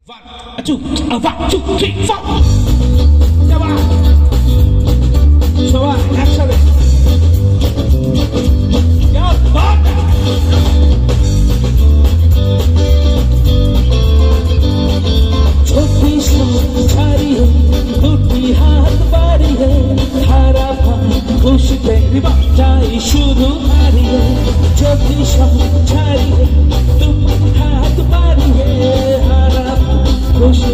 1, 2, 3, 4. সবাই একসাথে শুধু হারিয়ে যদি সব ছাড়িয়ে তুমি হাত বাড়িয়ে হারাব খুশি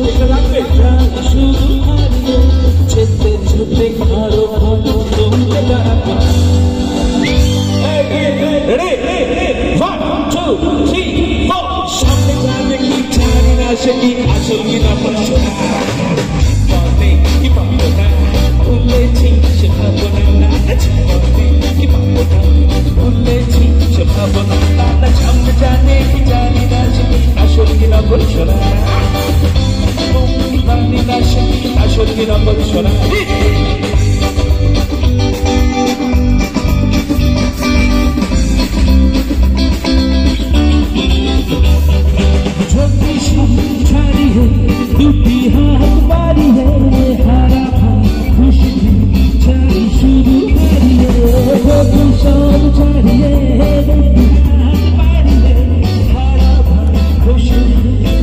যাই শুধু হারিয়ে যেতে যেতে আরো ভালো তোমাকে ডাকবো। সামনে যাবে কি জানি না সে কি আসল কি না পথে কি পাবো না ভুলেছি সে ভাবনা না কি পাবো না ভুলেছি সে ভাবনা না সামনে জানে কি জানি না সে কি আসল কি না বলছো না জানি না সে কি আসল কি না বলছো না। দুটি হাত বাড়িয়ে হারা খুশি চাই শুধু হারিয়ে যদি সব ছাড়িয়ে দুটি হাত বাড়িয়ে হারা খুশি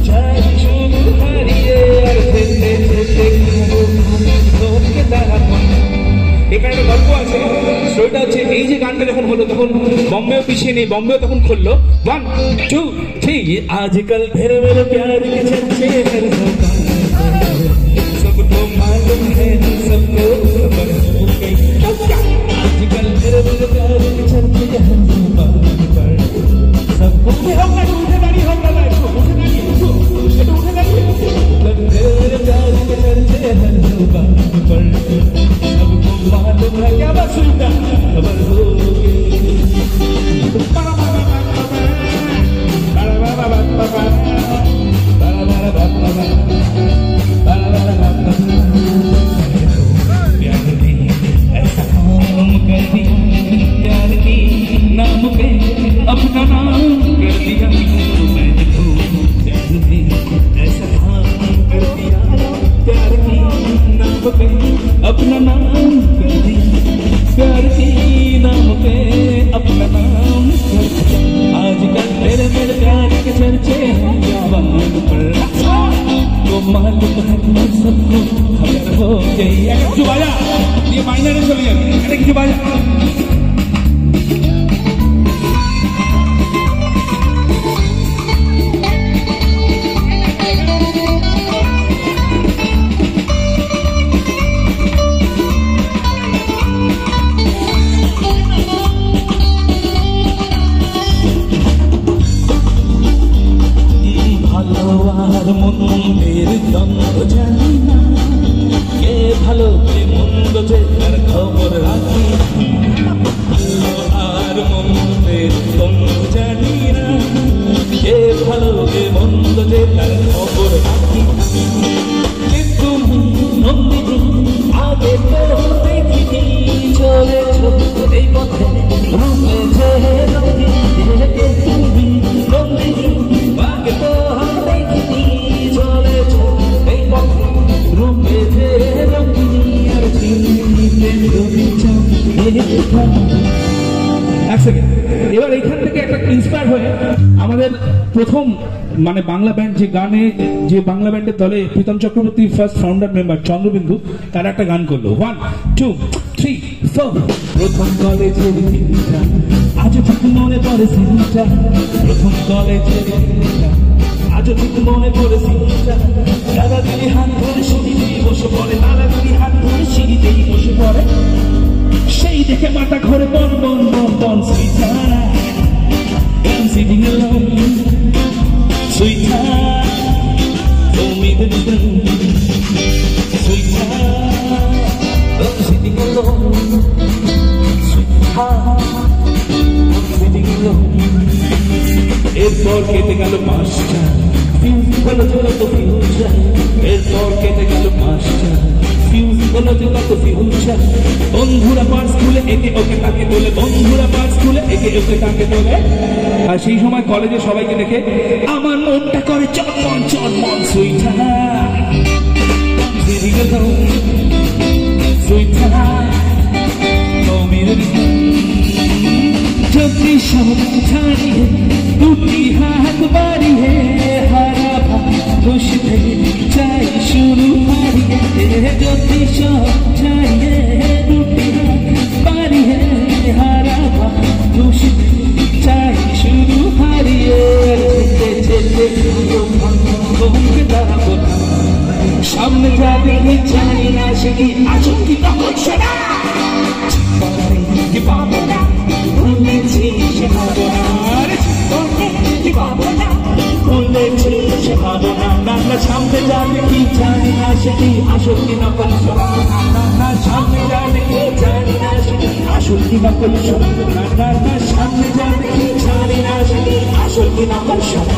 চাই শুধু হারিয়ে আর যেতে যেতে তোকে দাঁড়াবো। এখানে একটা গল্প আছে, স্টোরিটা হচ্ছে এই যে গানটা যখন হলো তখন বম্বেও পিছিয়ে নেই, বম্বেও তখন খুললো 1, 2, 3। आजकल फिर मेरे प्यार के चर्चे हर सबको मालूम है सबको खबर हो गई। आजकल फिर मेरे प्यार के चर्चे हर सबको होगा उठे गाड़ी होगा उठे गाड़ी मेरे प्यार के चर्चे हर सबको मालूम है क्या बात सुनता खबर हो गई। अपना नाम कर दिया मैंने तो प्यार में ऐसा काम कर दिया प्यार की नाम पे अपना नाम कर दिया प्यार की नाम पे अपना नाम कर दिया। आजकल मेरे मेरे प्यार के चर्चे हैं जवान पर तो मालूम है सबको खबर हो गई। जो बाजा ये मायने ने चलिए अरे जो बाजा মনের দ্বন্দ্ব জানি না কে ভালো কে মন্দ যে তার খবর রাখি আর মনের দ্বন্দ্ব জানি না কে ভালো কে মন্দ যে তার খবর রাখি। তুমি নন্দিনী আগে তো দেখিনি চলেছ এই পথে রূপেছে তুমি নন্দিনী আগে তো এবার এইখান থেকে একটা ইন্সপায়ার হয়ে আমাদের প্রথম মানে বাংলা ব্যান্ড যে গানে যে বাংলা ব্যান্ডের দলে Pritam Chakraborty first founder member Chandrabindu তারা একটা গান করলো 1, 2, 3, 4। প্রথম কলেজের দিনটা আজও ঠিক মনে পড়ে সিনটা প্রথম কলেজের দিনটা আজও ঠিক মনে পড়ে সিনটা দাদাগিরি হাত ধরে সিঁড়িতেই বসে পড়ে দাদাগিরি হাত ধরে সিঁড়িতেই বসে পড়ে সেই দেখে মাথা ঘরে বন বন বন বন sweater I'm sitting alone sweetheart show me the truth sweetheart I'm sitting alone sweetheart I'm sitting alone। এরপর কেটে গেল মাসটা ফিউজ হলো তো ফিউজ এরপর কেটে গেল মাসটা ফিউজ সাইকোলজি কত ফিউচার। বন্ধুরা পার্স খুলে একে ওকে তাকে তোলে, বন্ধুরা পার্স খুলে একে ওকে তাকে তোলে। আর সেই সময় কলেজে সবাইকে দেখে আমার মনটা করে চনমন চনমন। সুইটার সুইটার যদি সব ছাড়িয়ে দুটি হাত বাড়িয়ে হারাবা খুশিতে চাই শুরু হারিয়ে। যদি সব ছাড়িয়ে দুটি হাত বাড়িয়ে হারাবা খুশিতে চাই শুরু হারিয়ে। যেতে যেতে তোমাকে দাঁড়াবো না, সামনে যাবে জানি না সে কি আছো কি তখন শোনা কি পাবো না ভুলেছি সে ভাবনার কি পাবো না ভুলেছি সে ভাবনা। না সামনে যাবে কি জানি না সে কি আসল কি নকল শোনা। না সামনে যাবে কি জানি না সে কি আসল কি নকল শোনা। না সামনে যাবে কি জানি না সে কি আসল কি নকল শোনা।